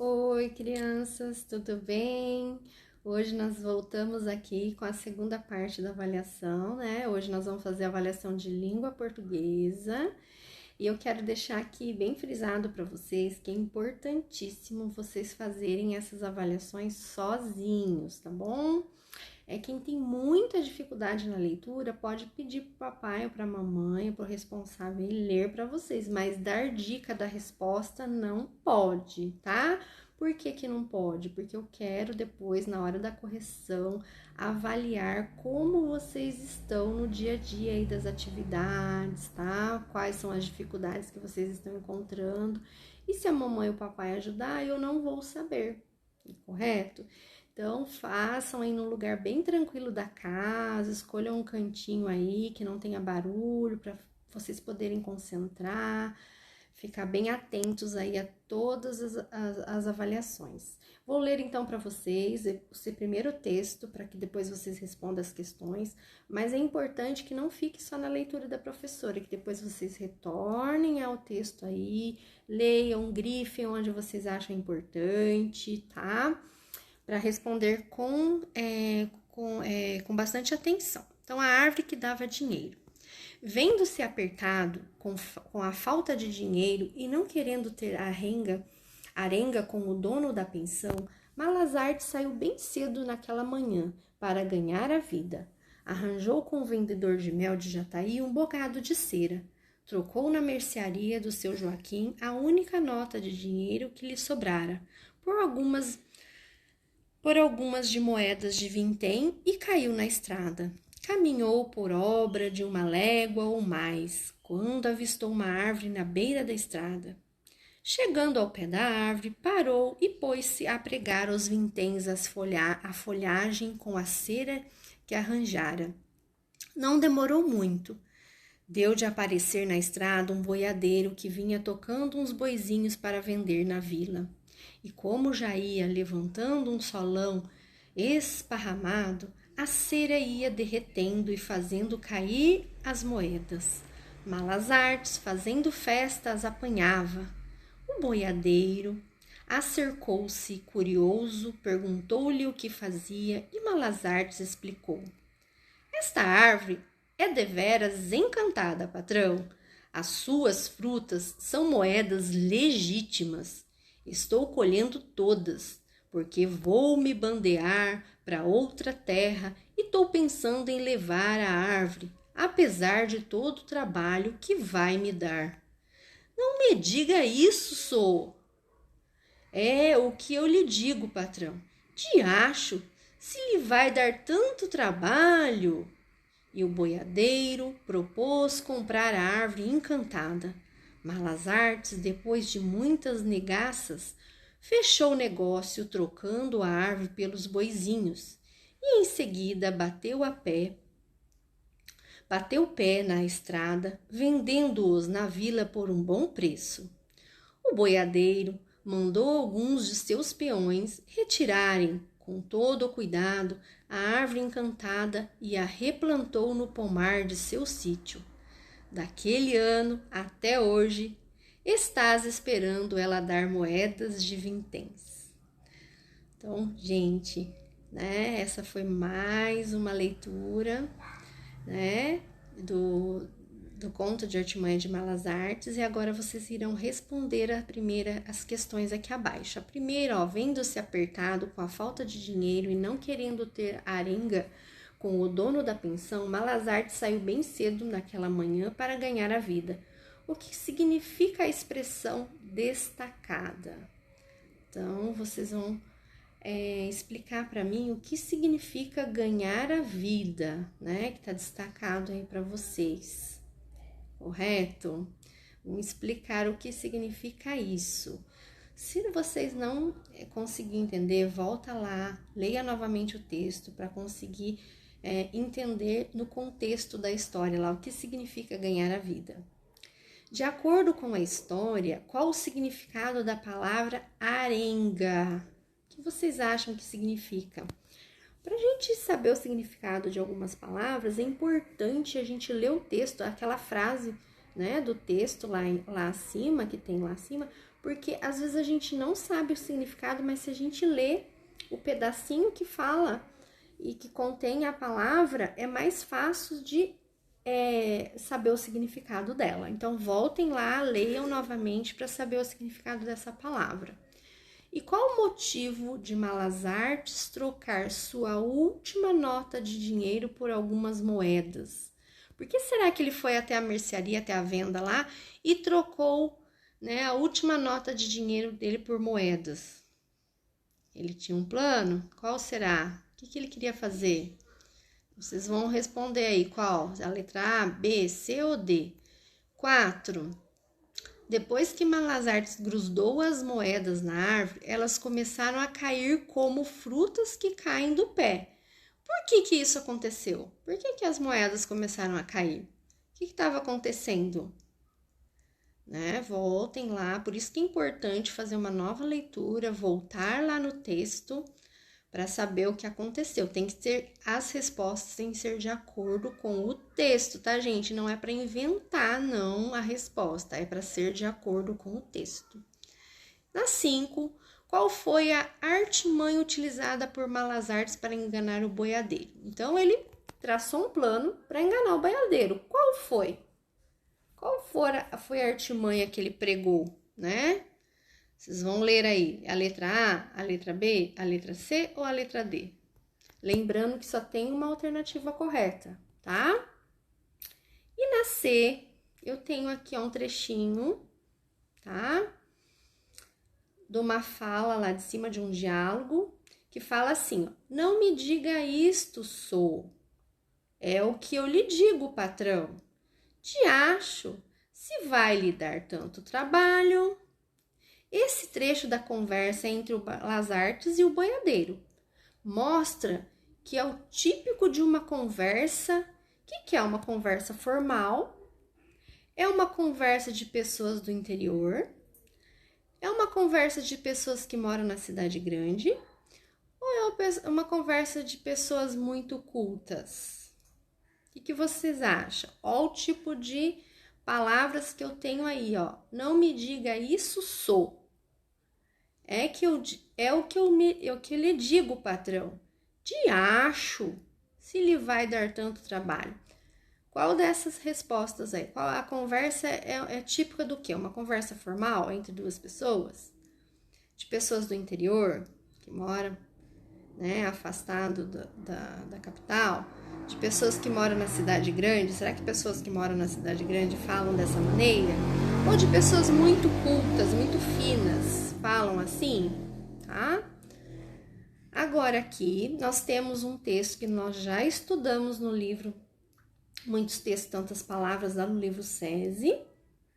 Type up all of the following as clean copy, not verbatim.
Oi, crianças, tudo bem? Hoje nós voltamos aqui com a segunda parte da avaliação, né? Hoje nós vamos fazer a avaliação de língua portuguesa e eu quero deixar aqui bem frisado para vocês que é importantíssimo vocês fazerem essas avaliações sozinhos, tá bom? Quem tem muita dificuldade na leitura pode pedir para o papai ou para a mamãe ou para o responsável ler para vocês, mas dar dica da resposta não pode, tá? Por que que não pode? Porque eu quero depois, na hora da correção, avaliar como vocês estão no dia a dia aí das atividades, tá? Quais são as dificuldades que vocês estão encontrando. E se a mamãe ou o papai ajudar, eu não vou saber, correto? Então, façam aí num lugar bem tranquilo da casa, escolham um cantinho aí que não tenha barulho para vocês poderem concentrar, ficar bem atentos aí a todas as avaliações. Vou ler então para vocês esse primeiro texto para que depois vocês respondam as questões, mas é importante que não fique só na leitura da professora, que depois vocês retornem ao texto aí, leiam, grifem onde vocês acham importante, tá? Para responder com bastante atenção. Então, a árvore que dava dinheiro. Vendo-se apertado com a falta de dinheiro e não querendo ter arenga com o dono da pensão, Malazarte saiu bem cedo naquela manhã para ganhar a vida. Arranjou com o vendedor de mel de Jataí um bocado de cera. Trocou na mercearia do seu Joaquim a única nota de dinheiro que lhe sobrara por algumas de moedas de vintém e caiu na estrada. Caminhou por obra de uma légua ou mais, quando avistou uma árvore na beira da estrada. Chegando ao pé da árvore, parou e pôs-se a pregar aos vinténs a folhagem com a cera que arranjara. Não demorou muito. Deu de aparecer na estrada um boiadeiro que vinha tocando uns boizinhos para vender na vila. E como já ia levantando um solão esparramado, a cera ia derretendo e fazendo cair as moedas. Malazartes, fazendo festa, as apanhava. O boiadeiro acercou-se curioso, perguntou-lhe o que fazia e Malazartes explicou. Esta árvore é deveras encantada, patrão. As suas frutas são moedas legítimas. Estou colhendo todas, porque vou me bandear para outra terra e estou pensando em levar a árvore, apesar de todo o trabalho que vai me dar. Não me diga isso, sou. É o que eu lhe digo, patrão. Diacho, se lhe vai dar tanto trabalho. E o boiadeiro propôs comprar a árvore encantada. Malazartes, depois de muitas negaças, fechou o negócio trocando a árvore pelos boizinhos e em seguida bateu o pé na estrada, vendendo-os na vila por um bom preço. O boiadeiro mandou alguns de seus peões retirarem com todo o cuidado a árvore encantada e a replantou no pomar de seu sítio. Daquele ano até hoje, estás esperando ela dar moedas de vinténs. Então, gente, né? Essa foi mais uma leitura, né? Do conto de Artimanha de Malazartes, e agora vocês irão responder as questões aqui abaixo. A primeira, ó, vendo-se apertado com a falta de dinheiro e não querendo ter arenga com o dono da pensão, Malazarte saiu bem cedo naquela manhã para ganhar a vida. O que significa a expressão destacada? Então, vocês vão explicar para mim o que significa ganhar a vida, né? Que está destacado aí para vocês. Correto? Vamos explicar o que significa isso. Se vocês não conseguirem entender, volta lá, leia novamente o texto para conseguir entender no contexto da história lá o que significa ganhar a vida. De acordo com a história, qual o significado da palavra arenga? O que vocês acham que significa? Para a gente saber o significado de algumas palavras, é importante a gente ler o texto, aquela frase, né, do texto lá acima, que tem lá acima, Porque às vezes a gente não sabe o significado, mas se a gente lê o pedacinho que fala e que contém a palavra, é mais fácil de saber o significado dela. Então, voltem lá, leiam novamente para saber o significado dessa palavra. E qual o motivo de Malas Artes trocar sua última nota de dinheiro por algumas moedas? Por que será que ele foi até a mercearia, até a venda lá e trocou, né, a última nota de dinheiro dele por moedas? Ele tinha um plano? Qual será? O que ele queria fazer? Vocês vão responder aí qual? A letra A, B, C ou D? 4. Depois que Malas Artes grudou as moedas na árvore, elas começaram a cair como frutas que caem do pé. Por que isso aconteceu? Por que as moedas começaram a cair? O que estava acontecendo? Né? Voltem lá, por isso que é importante fazer uma nova leitura, voltar lá no texto para saber o que aconteceu. Tem que ser, as respostas têm que ser de acordo com o texto, tá, gente? Não é para inventar, não, a resposta, é para ser de acordo com o texto. Na 5, qual foi a artimanha utilizada por Malas Artes para enganar o boiadeiro? Então, ele traçou um plano para enganar o boiadeiro. Qual foi? Qual foi a artimanha que ele pregou, né? Vocês vão ler aí a letra A, a letra B, a letra C ou a letra D? Lembrando que só tem uma alternativa correta, tá? E na C, eu tenho aqui um trechinho, tá? De uma fala lá de cima de um diálogo, que fala assim, ó, não me diga isto, sou. É o que eu lhe digo, patrão. Diacho, se vai lhe dar tanto trabalho. Esse trecho da conversa entre o Malas Artes e o boiadeiro mostra que é o típico de uma conversa. O que é uma conversa formal? É uma conversa de pessoas do interior? É uma conversa de pessoas que moram na cidade grande? Ou é uma conversa de pessoas muito cultas? O que vocês acham? Olha o tipo de palavras que eu tenho aí, ó. Não me diga isso, sou. É o que eu lhe digo, patrão. Diacho, se lhe vai dar tanto trabalho. Qual dessas respostas aí? Qual a conversa é típica do quê? Uma conversa formal entre duas pessoas? De pessoas do interior, que moram, né, afastado da capital? De pessoas que moram na cidade grande? Será que pessoas que moram na cidade grande falam dessa maneira? Ou de pessoas muito cultas, muito finas, falam assim, tá? Agora aqui nós temos um texto que nós já estudamos no livro, muitos textos, tantas palavras lá no livro SESI,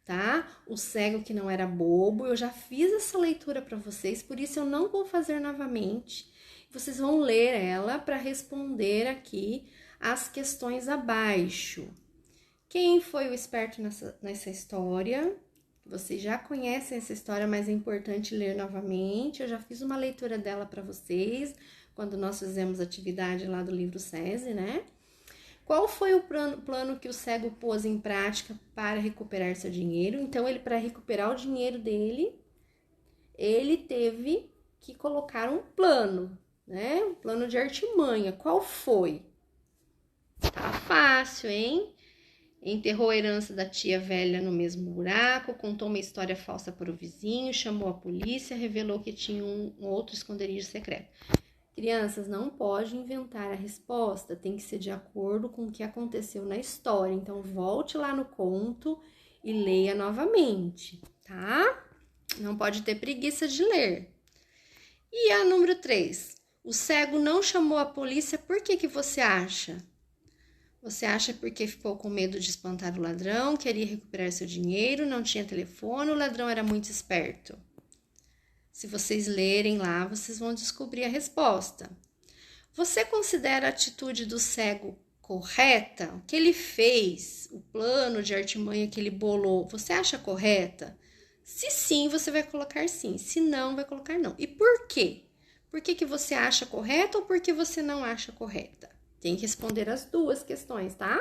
tá? O cego que não era bobo, eu já fiz essa leitura para vocês, por isso eu não vou fazer novamente. Vocês vão ler ela para responder aqui as questões abaixo. Quem foi o esperto nessa história? Vocês já conhecem essa história, mas é importante ler novamente. Eu já fiz uma leitura dela para vocês, quando nós fizemos atividade lá do livro SESI, né? Qual foi o plano que o cego pôs em prática para recuperar seu dinheiro? Então, para recuperar o dinheiro dele, ele teve que colocar um plano, né? Um plano de artimanha. Qual foi? Tá fácil, hein? Enterrou a herança da tia velha no mesmo buraco, contou uma história falsa para o vizinho, chamou a polícia, revelou que tinha um outro esconderijo secreto. Crianças, não pode inventar a resposta, tem que ser de acordo com o que aconteceu na história. Então, volte lá no conto e leia novamente, tá? Não pode ter preguiça de ler. E a número 3. O cego não chamou a polícia, por que você acha? Você acha porque ficou com medo de espantar o ladrão, queria recuperar seu dinheiro, não tinha telefone, o ladrão era muito esperto? Se vocês lerem lá, vocês vão descobrir a resposta. Você considera a atitude do cego correta? O que ele fez, o plano de artimanha que ele bolou, você acha correta? Se sim, você vai colocar sim. Se não, vai colocar não. E por quê? Por que você acha correta ou por que você não acha correta? Tem que responder as duas questões, tá?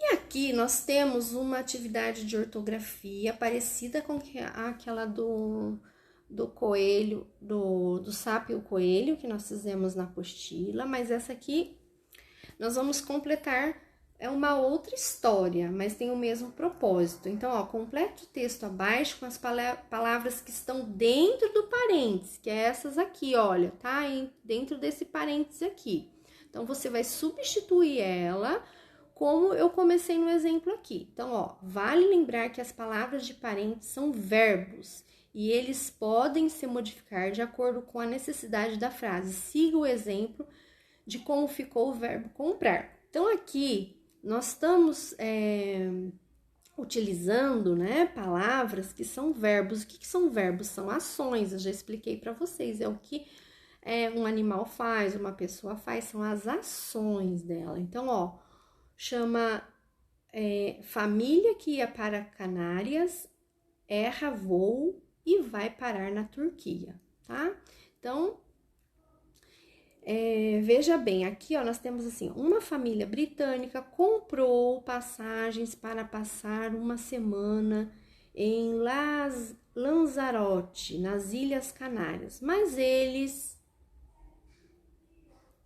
E aqui nós temos uma atividade de ortografia parecida com aquela do coelho, do sapo e o coelho, que nós fizemos na apostila, mas essa aqui nós vamos completar, é uma outra história, mas tem o mesmo propósito. Então, ó, complete o texto abaixo com as palavras que estão dentro do parênteses, que é essas aqui, olha, tá? Dentro desse parênteses aqui. Então, você vai substituir ela como eu comecei no exemplo aqui. Então, ó, vale lembrar que as palavras de parênteses são verbos e eles podem se modificar de acordo com a necessidade da frase. Siga o exemplo de como ficou o verbo comprar. Então, aqui nós estamos utilizando, né, palavras que são verbos. O que são verbos? São ações, eu já expliquei para vocês. É o que um animal faz, uma pessoa faz, são as ações dela. Então, ó, chama família que ia para Canárias, erra voo e vai parar na Turquia, tá? Então, veja bem, aqui ó, nós temos assim, uma família britânica comprou passagens para passar uma semana em Lanzarote, nas Ilhas Canárias, mas eles,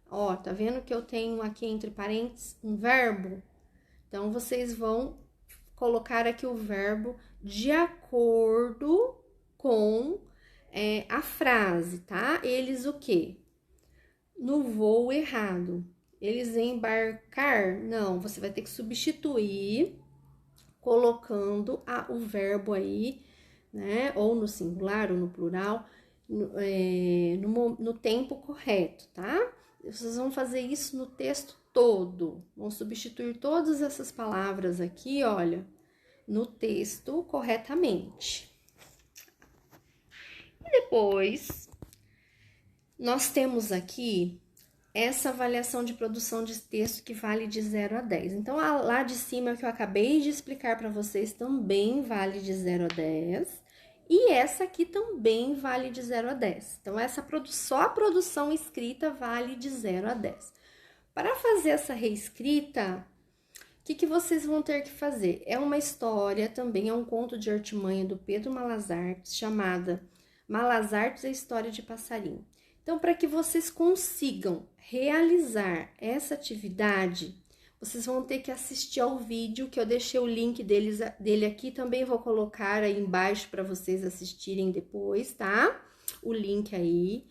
ó, tá vendo que eu tenho aqui entre parênteses um verbo? Então, vocês vão colocar aqui o verbo de acordo com a frase, tá? Eles o quê? No voo errado. Eles embarcar? Não, você vai ter que substituir colocando o verbo aí, né? Ou no singular ou no plural, no tempo correto, tá? Vocês vão fazer isso no texto todo. Vão substituir todas essas palavras aqui, olha, no texto corretamente. E depois, nós temos aqui essa avaliação de produção de texto que vale de 0 a 10. Então, lá de cima, que eu acabei de explicar para vocês, também vale de 0 a 10. E essa aqui também vale de 0 a 10. Então, só a produção escrita vale de 0 a 10. Para fazer essa reescrita, o que vocês vão ter que fazer? É uma história, também é um conto de artimanha do Pedro Malas Artes, chamada Malas Artes, a História de Passarinho. Então, para que vocês consigam realizar essa atividade, vocês vão ter que assistir ao vídeo, que eu deixei o link dele aqui, também vou colocar aí embaixo para vocês assistirem depois, tá? O link aí.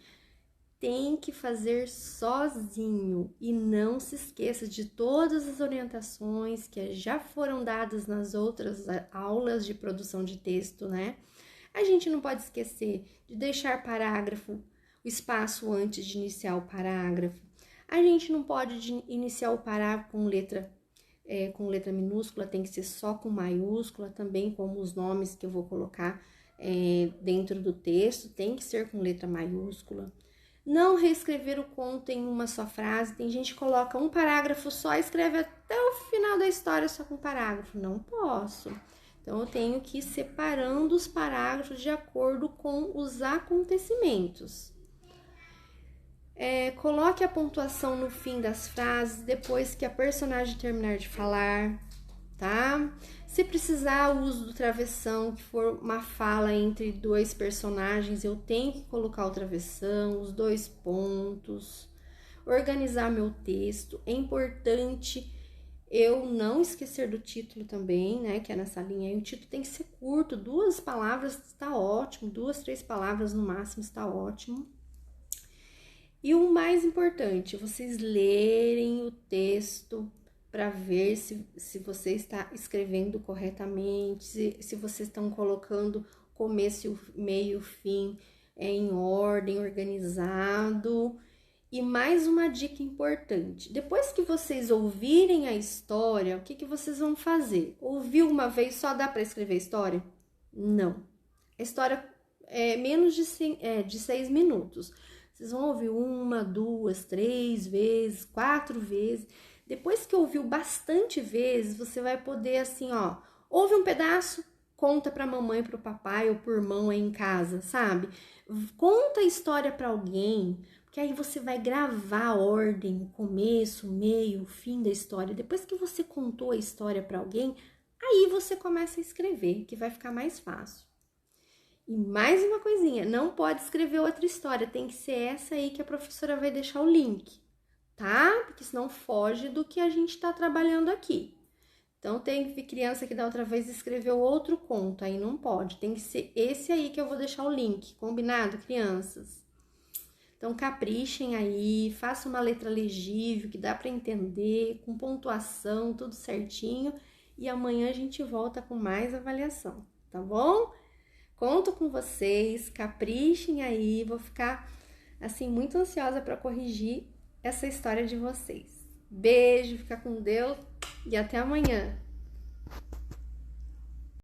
Tem que fazer sozinho e não se esqueça de todas as orientações que já foram dadas nas outras aulas de produção de texto, né? A gente não pode esquecer de deixar parágrafo, o espaço antes de iniciar o parágrafo. A gente não pode iniciar o parágrafo com letra minúscula, tem que ser só com maiúscula, também como os nomes que eu vou colocar dentro do texto, tem que ser com letra maiúscula. Não reescrever o conto em uma só frase. Tem gente que coloca um parágrafo só e escreve até o final da história só com um parágrafo. Não posso. Então, eu tenho que ir separando os parágrafos de acordo com os acontecimentos. Coloque a pontuação no fim das frases, depois que a personagem terminar de falar, tá? Se precisar, o uso do travessão, que for uma fala entre dois personagens, eu tenho que colocar o travessão, os 2 pontos. Organizar meu texto. É importante eu não esquecer do título também, né? Que é nessa linha aí. O título tem que ser curto, 2 palavras está ótimo, 2, 3 palavras no máximo está ótimo. E o mais importante, vocês lerem o texto para ver se você está escrevendo corretamente, se vocês estão colocando começo, meio, fim em ordem, organizado. E mais uma dica importante, depois que vocês ouvirem a história, o que vocês vão fazer? Ouviu uma vez, só dá para escrever a história? Não. A história é menos de 6 minutos. Vocês vão ouvir 1, 2, 3 vezes, 4 vezes. Depois que ouviu bastante vezes, você vai poder assim, ó, ouve um pedaço, conta pra mamãe, pro papai ou pro irmão aí em casa, sabe? Conta a história pra alguém, porque que aí você vai gravar a ordem, o começo, o meio, o fim da história. Depois que você contou a história para alguém, aí você começa a escrever, que vai ficar mais fácil. E mais uma coisinha, não pode escrever outra história, tem que ser essa aí que a professora vai deixar o link, tá? Porque senão foge do que a gente tá trabalhando aqui. Então, tem criança que da outra vez escreveu outro conto, aí não pode. Tem que ser esse aí que eu vou deixar o link, combinado, crianças? Então, caprichem aí, façam uma letra legível, que dá para entender, com pontuação, tudo certinho. E amanhã a gente volta com mais avaliação, tá bom? Conto com vocês, caprichem aí, vou ficar, assim, muito ansiosa para corrigir essa história de vocês. Beijo, fica com Deus e até amanhã!